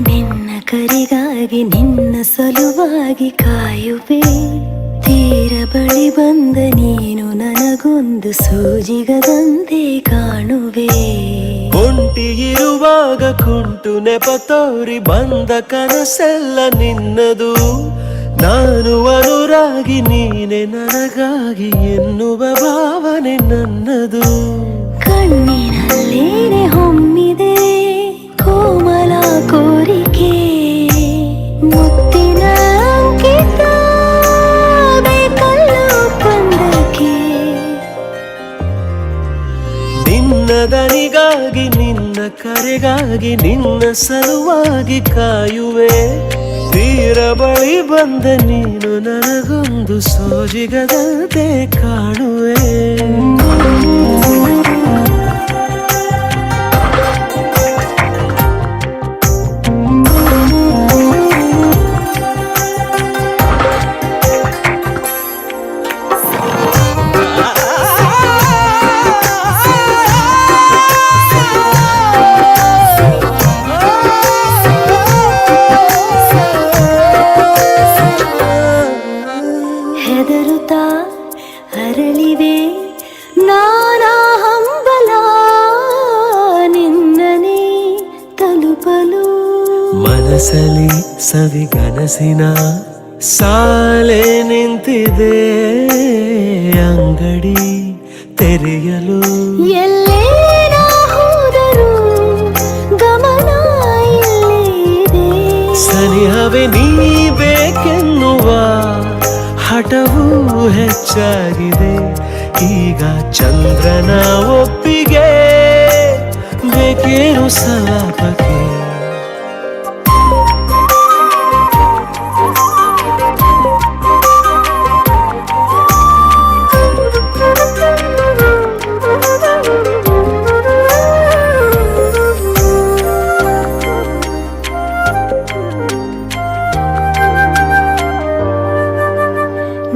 ನಿನ್ನ ಕರೆಗಾಗಿ ನಿನ್ನ ಸಲುವಾಗಿ ಕಾಯುವೆ. ತೀರ ಬಳಿ ಬಂದ ನೀನು ನನಗೊಂದು ಸೂಜಿಗದಂತೆ ಕಾಣುವೆ. ಒಂಟಿ ಇರುವಾಗ ಕುಂಟು ನೆಪ ತೋರಿ ಬಂದ ಕನಸೆಲ್ಲ ನಿನ್ನದು. ನಾನು ಅನುರಾಗಿ ನೀನೆ ನನಗಾಗಿ ಎನ್ನುವ ಭಾವನೆ ನನ್ನದು. ಕಣ್ಣಿನಲ್ಲೇನೆ ಹೊಮ್ಮಿದೆ ಕೋಮಲ ಕೋರಿಕೆ, ಮುತ್ತಿನ ಅಂಕಿತ ಬೇಕಲ್ಲ ಒಪ್ಪಂದಕ್ಕೆ. ನಿನ್ನ ದನಿಗಾಗಿ ನಿನ್ನ ಕರೆಗಾಗಿ ನಿನ್ನ ಸಲುವಾಗಿ ಕಾಯುವೆ. ತೀರ ಬಳಿ ಬಂದ ನೀನು ನನಗೊಂದು ಸೋಜಿಗದಂತೆ ಕಾಣುವೆ. ಹೆದರುತ್ತಾ ಅರಳಿವೆ ನಾನಾ ಹಂಬಲ ನಿನ್ನನೇ ತಲುಪಲು. ಮನಸಲಿ ಸವಿಗನಸಿನ ಸಾಲೆ ನಿಂತಿದೆ, ಅಂಗಡಿ ತೆರೆಯಲು. ಎಲ್ಲೇ ನಾ ಹೋದರೂ ಗಮನ ಇಲ್ಲೇ ಇದೆ. ಸನಿಹವೇ ನೀ ಬೇಕೆನ್ನುವ ಹಠವೂ ಹೆಚ್ಚಾಗಿದೆ. ಈಗ ಚಂದ್ರನ ಒಪ್ಪಿಗೆ ಬೇಕೇನು ಸಲಾಪಕ್ಕೆ.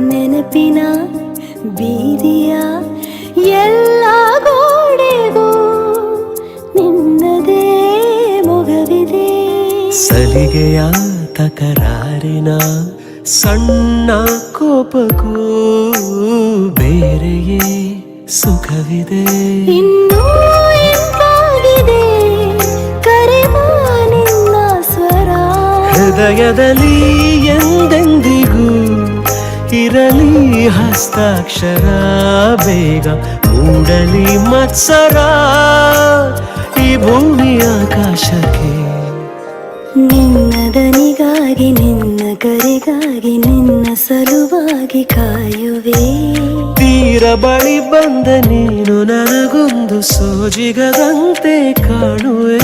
ನೆನಪಿನ ಬೀದಿಯ ಎಲ್ಲ ಗೋಡೆಗೂ ನಿನ್ನದೇ ಮೊಗವಿದೆ. ಸಲಿಗೆಯ ತಕರಾರಿನ ಸಣ್ಣ ಕೋಪಕ್ಕೂ ಬೇರೆಯೇ ಸುಖವಿದೆ. ಇನ್ನೂ ಎಂತಾಗಿದೆ ಕರೆವ ನಿನ್ನ ಸ್ವರ. ಹೃದಯದಲ್ಲಿ ಎಂದೆಂದಿಗೂ ಇರಲಿ ಹಸ್ತಾಕ್ಷರ. ಬೇಗ ಮೂಡಲಿ ಮತ್ಸರ ಈ ಭೂಮಿ ಆಕಾಶಕ್ಕೆ. ನಿನ್ನ ದನಿಗಾಗಿ ನಿನ್ನ ಕರೆಗಾಗಿ ನಿನ್ನ ಸಲುವಾಗಿ ಕಾಯುವೆ. ತೀರ ಬಳಿ ಬಂದ ನೀನು ನನಗೊಂದು ಸೋಜಿಗದಂತೆ ಕಾಣುವೆ.